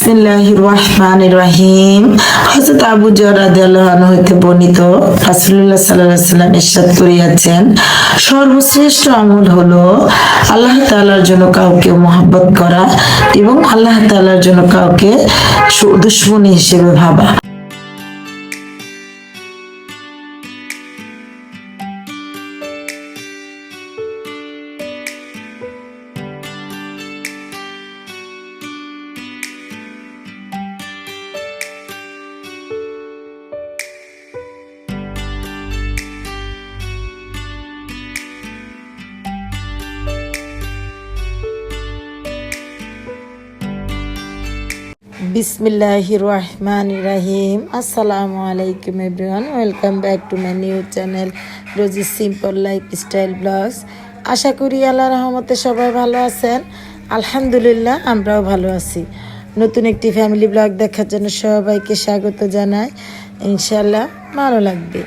বিসমিল্লাহির রহমানির রহিম। হযরত আবু যর রাদিয়াল্লাহু আনহু হতে বর্ণিত রাসূলুল্লাহ সাল্লাল্লাহু আলাইহি ওয়াসাল্লাম ইরশাদ করিয়াছেন, সর্বশ্রেষ্ঠ আমল হলো আল্লাহ তাআলার জন্য কাউকে মহব্বত করা এবং আল্লাহ তাআলার জন্য কাউকে দুশমনী হিসেবে ভাবা। বিসমিল্লাহির রহমানির রহিম। আসসালামু আলাইকুম everyone, welcome back to my new channel Rosy simple lifestyle vlogs. আশা করি আল্লাহর রহমতে সবাই ভালো আছেন। আলহামদুলিল্লাহ আমরাও ভালো আছি। নতুন একটি ফ্যামিলি ব্লগ দেখার জন্য সবাইকে স্বাগত জানাই। ইনশাল্লাহ ভালো লাগবে।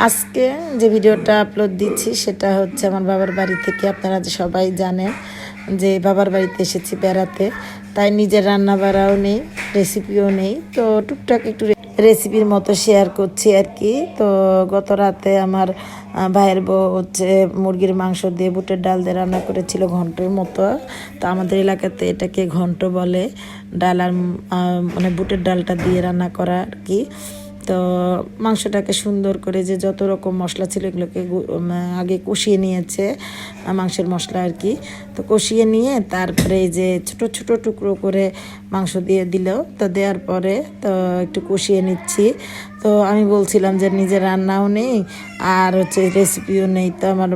আজকে যে ভিডিওটা আপলোড দিচ্ছি সেটা হচ্ছে আমার বাবার বাড়ি থেকে। আপনারা যে সবাই জানেন যে বাবার বাড়িতে এসেছি বেড়াতে, তাই নিজের রান্না বাড়াও নেই, রেসিপিও নেই, তো টুকটাক একটু রেসিপির মতো শেয়ার করছি আর কি। তো গত রাতে আমার ভাইয়ের বউ হচ্ছে মুরগির মাংস দিয়ে বুটের ডাল দিয়ে রান্না করেছিল ঘন্টের মতো। তো আমাদের এলাকাতে এটাকে ঘন্ট বলে, ডাল আর মানে বুটের ডালটা দিয়ে রান্না করা আর কি। তো মাংসটাকে সুন্দর করে যে যত রকম মশলা ছিল এগুলোকে আগে কষিয়ে নিয়েছে, মাংসের মশলা আর কি। তো কষিয়ে নিয়ে তারপরে এই যে ছোট ছোট টুকরো করে মাংস দিয়ে দিল। তো দেওয়ার পরে তো একটু কষিয়ে নিচ্ছি। তো আমি বলছিলাম যে নিজের রান্নাও নেই আর হচ্ছে রেসিপিও নেই। তো আমার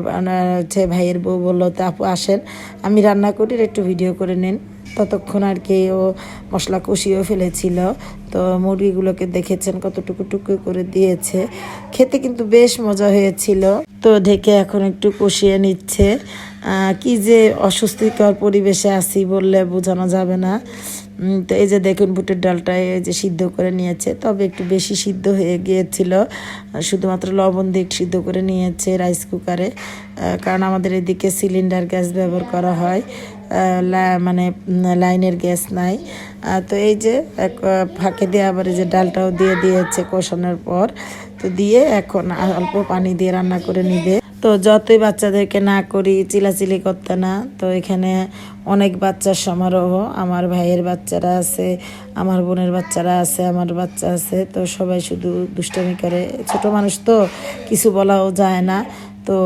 হচ্ছে ভাইয়ের বউ বললো, তো আপু আসেন আমি রান্না করি, একটু ভিডিও করে নিন। ততক্ষণ আর কি ও মশলা কষিয়েও ফেলেছিল। তো মুরগিগুলোকে দেখেছেন কতটুকু টুকু করে দিয়েছে, খেতে কিন্তু বেশ মজা হয়েছিল। তো ঢেকে এখন একটু কষিয়ে নিচ্ছে। কি যে অস্বস্তিকর পরিবেশে আছি বললে বোঝানো যাবে না। তো এই যে দেখুন বুটের ডালটা এই যে সিদ্ধ করে নিয়েছে, তবে একটু বেশি সিদ্ধ হয়ে গিয়েছিল, শুধুমাত্র লবণ দিয়ে সিদ্ধ করে নিয়েছে রাইস কুকারে। কারণ আমাদের এদিকে সিলিন্ডার গ্যাস ব্যবহার করা হয়, মানে লাইনের গ্যাস নাই। তো এই যে ফাঁকে দিয়ে আবার এই যে ডালটাও দিয়ে দিয়েছে কষানোর পর। তো দিয়ে এখন অল্প পানি দিয়ে রান্না করে নিবে। তো যতই বাচ্চাদেরকে না করি চিলাচিলি করতে না, তো এখানে অনেক বাচ্চার সমারোহ। আমার ভাইয়ের বাচ্চারা আছে, আমার বোনের বাচ্চারা আছে, আমার বাচ্চা আছে। তো সবাই শুধু দুষ্টামি করে, ছোট মানুষ তো কিছু বলাও যায় না। তো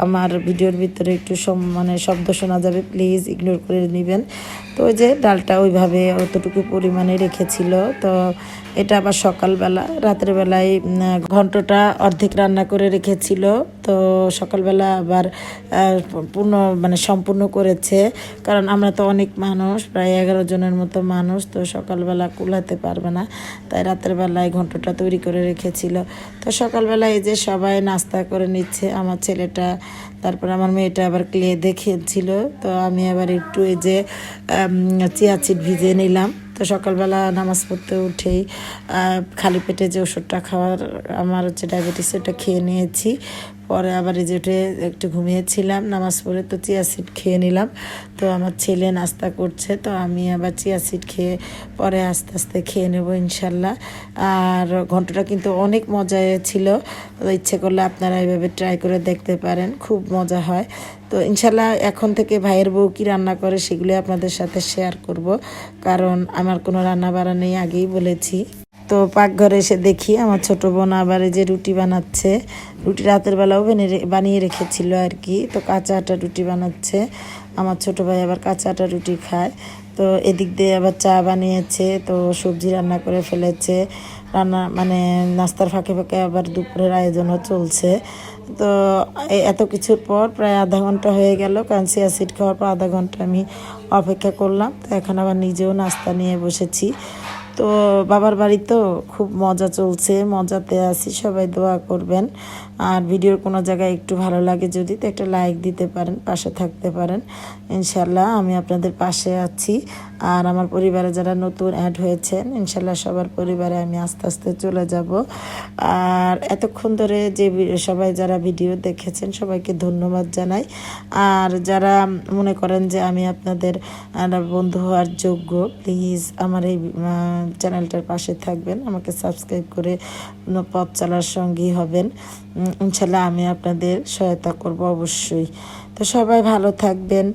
আমার ভিডিওর ভিতরে একটু মানে শব্দ শোনা যাবে, প্লিজ ইগনোর করে নেবেন। তো ওই যে ডালটা ওইভাবে অতটুকু পরিমাণে রেখেছিল। তো এটা আবার সকালবেলা, রাতের বেলায় ঘন্টটা অর্ধেক রান্না করে রেখেছিল। তো সকালবেলা আবার মানে সম্পূর্ণ করেছে, কারণ আমরা তো অনেক মানুষ, প্রায় 11 জনের মতো মানুষ। তো সকালবেলা কুলাতে পারবে না, তাই রাতের বেলায় ঘন্টটা তৈরি করে রেখেছিল। তো সকালবেলায় এই যে সবাই নাস্তা করে নিচ্ছে, আমার ছেলেটা, তারপর আমার মেয়েটা আবার ক্লে দেখিয়েছিল। তো আমি আবার একটু এই যে চিয়া সিড ভিজিয়ে নিলাম। তো সকালবেলা নামাজ পড়তে উঠেই খালি পেটে যে ওষুধটা খাওয়ার আমার হচ্ছে ডায়াবেটিস, ওটা খেয়ে নিয়েছি। পরে আবার এই যে একটু ঘুমিয়েছিলাম নামাজ পড়ে, তো চিয়া সিড খেয়ে নিলাম। তো আমার ছেলে নাস্তা করছে, তো আমি আবার চিয়া সিড খেয়ে পরে আস্তে আস্তে খেয়ে নেব ইনশাল্লাহ। আর ঘন্টটা কিন্তু অনেক মজা ছিল, ইচ্ছে করলে আপনারা এইভাবে ট্রাই করে দেখতে পারেন, খুব মজা হয়। তো ইনশাল্লাহ এখন থেকে ভাইয়ের বউ কী রান্না করে সেগুলি আপনাদের সাথে শেয়ার করব, কারণ আমার কোনো রান্না বাড়া নেই, আগেই বলেছি। তো পাকঘরে এসে দেখি আমার ছোট বোন আবার এই যে রুটি বানাচ্ছে। রুটি রাতের বেলাও বানিয়ে রেখেছিল আর কি। তো কাঁচা আটা রুটি বানাচ্ছে, আমার ছোট ভাই আবার কাঁচা আটা রুটি খায়। তো এদিক দিয়ে আবার চা বানিয়েছে, তো সবজি রান্না করে ফেলেছে। রান্না মানে নাস্তার ফাঁকে ফাঁকে আবার দুপুরের আয়োজনও চলছে। তো এত কিছুর পর প্রায় আধা ঘন্টা হয়ে গেল, কারণ চিয়া সিড খাওয়ার পর আধা ঘন্টা আমি অপেক্ষা করলাম। তো এখন আবার নিজেও নাস্তা নিয়ে বসেছি। তো তো বাবার বাড়ি তো খুব মজা চলছে, মজাতে আছি, সবাই দোয়া করবেন। আর ভিডিওর কোনো জায়গায় একটু ভালো লাগে যদি, তো একটা লাইক দিতে পারেন, পাশে থাকতে পারেন। ইনশাল্লাহ আমি আপনাদের পাশে আছি। আর আমার পরিবারে যারা নতুন অ্যাড হয়েছেন, ইনশাল্লাহ সবার পরিবারে আমি আস্তে আস্তে চলে যাব। আর এতক্ষণ ধরে যে সবাই যারা ভিডিও দেখেছেন সবাইকে ধন্যবাদ জানাই। আর যারা মনে করেন যে আমি আপনাদের বন্ধু হওয়ার যোগ্য, প্লিজ আমার এই চ্যানেলটার পাশে থাকবেন, আমাকে সাবস্ক্রাইব করে পথ চলার সঙ্গী হবেন। ইনশাল্লাহ আমি আপনাদের সহায়তা করব অবশ্যই। তো সবাই ভালো থাকবেন,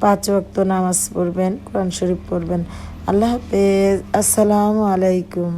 5 ওয়াক্ত নামাজ পড়বেন, কোরআন শরীফ পড়বেন। আল্লাহ হাফেজ, আসসালামু আলাইকুম।